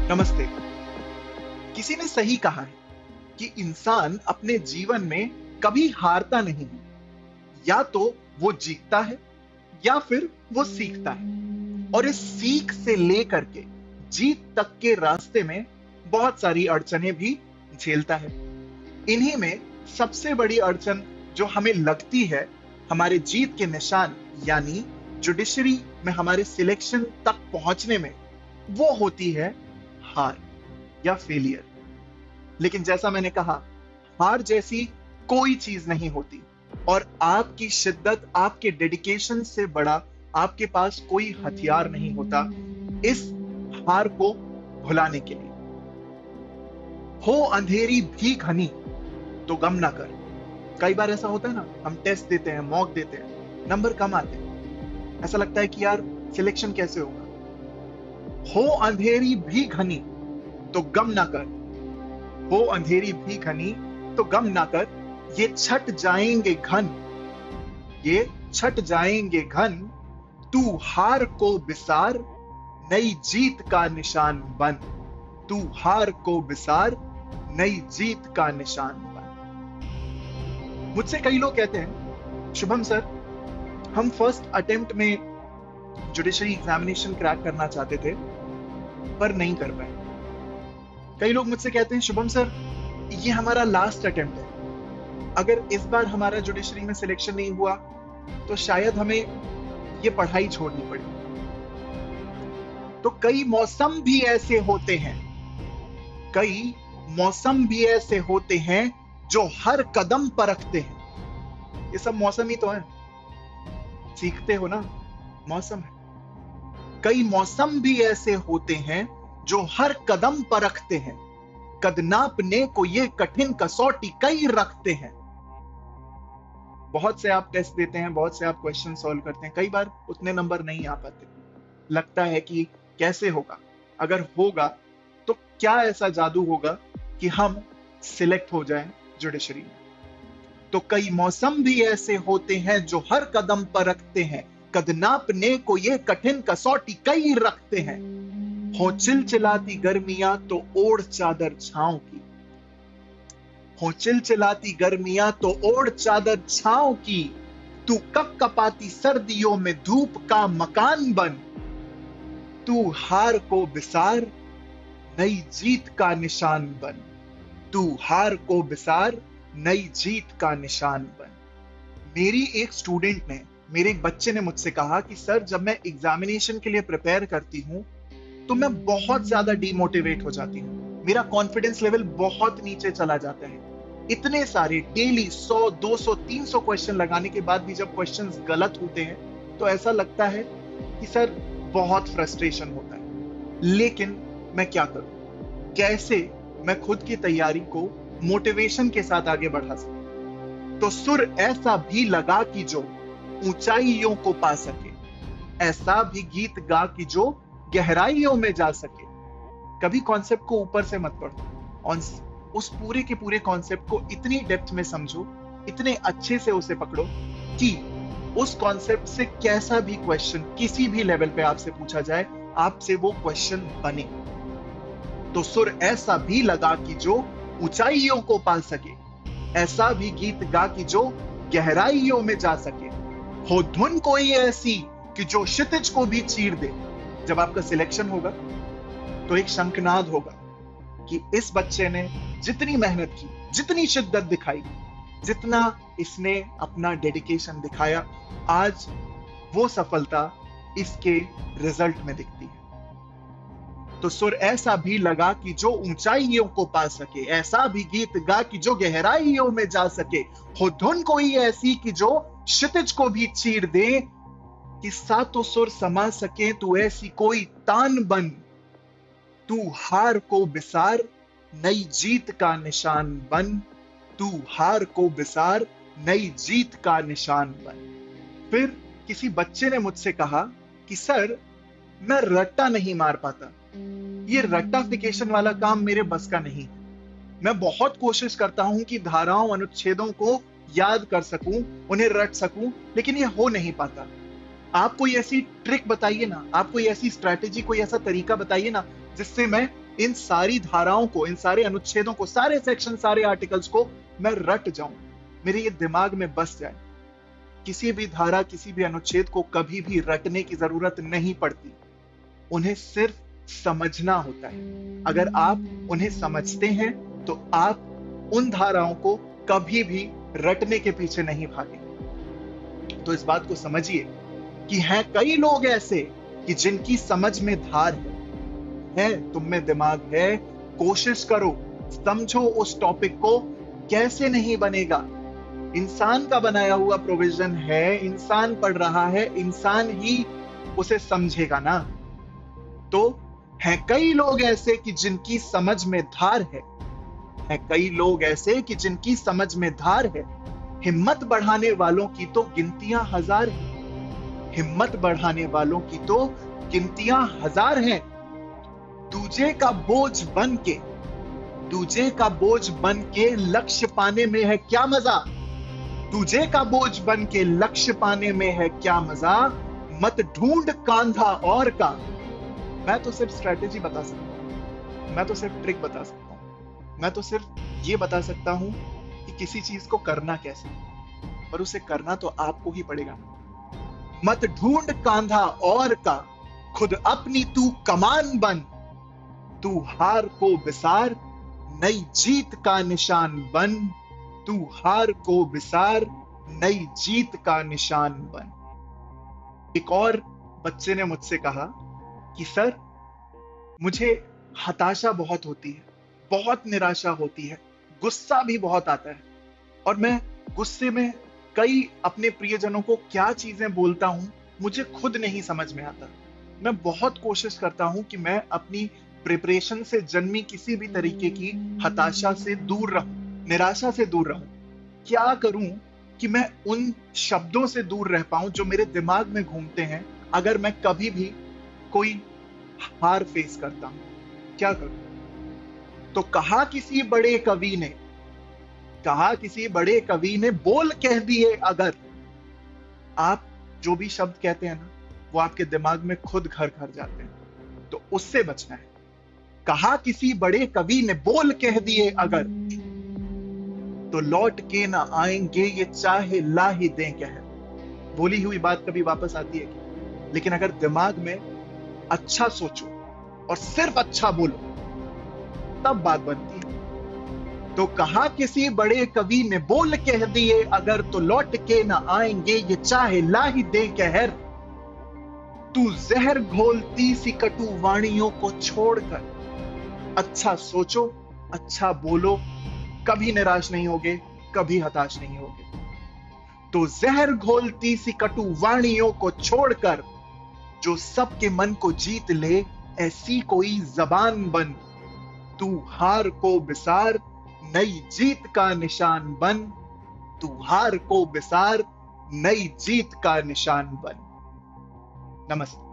नमस्ते। किसी ने सही कहा है कि इंसान अपने जीवन में कभी हारता नहीं है। या तो वो जीतता है या फिर वो सीखता है, और इस सीख से लेकर के जीत तक के रास्ते में बहुत सारी अड़चनें भी झेलता है। इन्हीं में सबसे बड़ी अड़चन जो हमें लगती है हमारे जीत के निशान यानी जुडिशरी में हमारे सिलेक्शन तक पहुंचने में, वो होती है हार या फेलियर। लेकिन जैसा मैंने कहा, हार जैसी कोई चीज नहीं होती, और आपकी शिद्दत, आपके डेडिकेशन से बड़ा आपके पास कोई हथियार नहीं होता इस हार को भुलाने के लिए। हो अंधेरी भी घनी तो गम ना कर। कई बार ऐसा होता है ना, हम टेस्ट देते हैं, मॉक देते हैं, नंबर कम आते हैं, ऐसा लगता है कि यार सिलेक्शन कैसे होगा। हो अंधेरी भी घनी तो गम ना कर, हो अंधेरी भी घनी तो गम ना कर, ये छट जाएंगे घन, ये छट जाएंगे घन, तू हार को बिसार, नई जीत का निशान बन, तू हार को बिसार, नई जीत का निशान बन। मुझसे कई लोग कहते हैं, शुभम सर, हम फर्स्ट अटेम्प्ट में जुडिशरी एग्जामिनेशन क्रैक करना चाहते थे पर नहीं कर पाए। कई लोग मुझसे कहते हैं, शुभम सर, ये हमारा लास्ट अटेम्प्ट है, अगर इस बार हमारा जुडिशरी में सिलेक्शन नहीं हुआ तो शायद हमें ये पढ़ाई छोड़नी पड़े। तो कई मौसम भी ऐसे होते हैं, कई मौसम भी ऐसे होते हैं जो हर कदम परखते हैं। ये सब मौसम ही तो है, सीखते हो ना, मौसम है। कई मौसम भी ऐसे होते हैं जो हर कदम परखते हैं, कद नापने को ये कठिन कसौटी कई रखते हैं। बहुत से आप टेस्ट देते हैं, बहुत से आप क्वेश्चन सॉल्व करते हैं, कई बार उतने नंबर नहीं आ पाते। लगता है कि कैसे होगा, अगर होगा तो क्या ऐसा जादू होगा कि हम सिलेक्ट हो जाएं जुडिशरी में। तो कई मौसम भी ऐसे होते हैं जो हर कदम परखते हैं, कद नापने को ये कठिन कसौटी कई रखते हैं। हो चिलचिलाती गर्मियां तो ओढ़ चादर छांव की, हो चिलचिलाती गर्मियां तो ओढ़ चादर छांव की, तू कपकपाती सर्दियों में धूप का मकान बन, तू हार को बिसार, नई जीत का निशान बन, तू हार को बिसार, नई जीत का निशान बन। मेरी एक स्टूडेंट ने, मेरे एक बच्चे ने मुझसे कहा कि सर, जब मैं एग्जामिनेशन के लिए प्रिपेयर करती हूं तो मैं बहुत ज्यादा डीमोटिवेट हो जाती हूँ, मेरा कॉन्फिडेंस लेवल बहुत नीचे चला जाता है। इतने सारे डेली 100, 200, 300 क्वेश्चन लगाने के बाद भी जब क्वेश्चंस गलत होते हैं तो ऐसा लगता है कि सर बहुत फ्रस्ट्रेशन होता है। लेकिन मैं क्या करूं, कैसे मैं खुद की तैयारी को मोटिवेशन के साथ आगे बढ़ा सकूं। तो सुर ऐसा भी लगा कि जो ऊंचाइयों को पा सके, ऐसा भी गीत गा कि जो गहराइयों में जा सके। कभी कॉन्सेप्ट को ऊपर से मत पढ़ो, उस पूरे के पूरे कॉन्सेप्ट को इतनी डेप्थ में समझो, इतने अच्छे से उसे पकड़ो कि उस कॉन्सेप्ट से कैसा भी क्वेश्चन किसी भी लेवल पे आपसे पूछा जाए, आपसे वो क्वेश्चन बने। तो सुर ऐसा भी लगा कि जो ऊंचाइयों को पा सके, ऐसा भी गीत गा कि जो गहराइयों में जा सके। हो धुन कोई ऐसी कि जो क्षितिज को भी चीर दे। जब आपका सिलेक्शन होगा तो एक शंखनाद होगा कि इस बच्चे ने जितनी मेहनत की, जितनी शिद्दत दिखाई, जितना इसने अपना डेडिकेशन दिखाया, आज वो सफलता इसके रिजल्ट में दिखती है। तो सुर ऐसा भी लगा कि जो ऊंचाइयों को पा सके, ऐसा भी गीत गा कि जो गहराइयों में जा सके। हो धुन कोई ऐसी कि जो क्षितिज को भी चीर दे, कि सातों सुर समा सके, तू ऐसी कोई तान बन, तू हार को बिसार, नई जीत का निशान बन, तू हार को बिसार, नई जीत का निशान बन। फिर किसी बच्चे ने मुझसे कहा कि सर, मैं रट्टा नहीं मार पाता, ये रट्टाफिकेशन वाला काम मेरे बस का नहीं। मैं बहुत कोशिश करता हूं कि धाराओं, अनुच्छेदों को याद कर सकूं, उन्हें रट सकूं, लेकिन ये हो नहीं पाता। आप कोई ऐसी ट्रिक बताइए ना, आप कोई ऐसी स्ट्रैटेजी, कोई ऐसा तरीका बताइए ना जिससे मैं इन सारी धाराओं को, इन सारे अनुच्छेदों को, सारे सेक्शन, सारे आर्टिकल्स को मैं रट जाऊं, मेरे ये दिमाग में बस जाए। किसी भी धारा, किसी भी अनुच्छेद को कभी भी रटने की जरूरत नहीं पड़ती, उन्हें सिर्फ समझना होता है। अगर आप उन्हें समझते हैं तो आप उन धाराओं को कभी भी रटने के पीछे नहीं भागे। तो इस बात को समझिए कि हैं कई लोग ऐसे कि जिनकी समझ में धार है, तुम में दिमाग है, कोशिश करो, समझो उस टॉपिक को, कैसे नहीं बनेगा। इंसान का बनाया हुआ प्रोविजन है, इंसान पढ़ रहा है, इंसान ही उसे समझेगा ना। तो हैं कई लोग ऐसे कि जिनकी समझ में धार है कई लोग ऐसे कि जिनकी समझ में धार है। हिम्मत बढ़ाने वालों की तो गिनतियां हजार हैं, हिम्मत बढ़ाने वालों की तो गिनतियां हजार हैं। दूजे का बोझ बन के, दूजे का बोझ बन के लक्ष्य पाने में है क्या मजा, तुझे का बोझ बन के लक्ष्य पाने में है क्या मजा। मत ढूंढ कांधा और का। मैं तो सिर्फ स्ट्रेटेजी बता सकता हूं, मैं तो सिर्फ ट्रिक बता सकता हूं, मैं तो सिर्फ ये बता सकता हूं कि किसी चीज को करना कैसे, पर उसे करना तो आपको ही पड़ेगा। मत ढूंढ कांधा और का, खुद अपनी तू कमान बन। तू हार को बिसार, नई जीत का निशान बन। तू हार को बिसार, नई जीत का निशान बन। एक और बच्चे ने मुझसे कहा कि सर, मुझे हताशा बहुत होती है, बहुत निराशा होती है, गुस्सा भी बहुत आता है, और मैं गुस्से में कई अपने प्रियजनों को क्या चीजें बोलता हूं, मुझे खुद नहीं समझ में आता। मैं बहुत कोशिश करता हूं कि मैं अपनी प्रिपरेशन से जन्मी किसी भी तरीके की हताशा से दूर रहूं, निराशा से दूर रहूं। क्या करूं कि मैं उन शब्दों से दूर रह पाऊं जो मेरे दिमाग में घूमते हैं अगर मैं कभी भी कोई हार फेस करता हूं? क्या करूं? तो कहा किसी बड़े कवि ने, कहा किसी बड़े कवि ने, बोल कह दिए अगर। आप जो भी शब्द कहते हैं ना, वो आपके दिमाग में खुद घर घर जाते हैं, तो उससे बचना है। कहा किसी बड़े कवि ने, बोल कह दिए अगर, तो लौट के ना आएंगे ये चाहे ला ही दें कहर। बोली हुई बात कभी वापस आती है क्या? लेकिन अगर दिमाग में अच्छा सोचो और सिर्फ अच्छा बोलो, तब बात बनती है। तो कहा किसी बड़े कवि ने, बोल कह दिए अगर, तो लौट के ना आएंगे ये चाहे ला ही दें कहर। तू जहर घोलती सी कटु वाणियों को छोड़कर अच्छा सोचो, अच्छा बोलो, कभी निराश नहीं होगे, कभी हताश नहीं होगे। तो जहर घोलती सी कटु वाणियों को छोड़कर जो सबके मन को जीत ले, ऐसी कोई जबान बन। तू हार को बिसार, नई जीत का निशान बन। तू हार को बिसार, नई जीत का निशान बन। नमस्ते।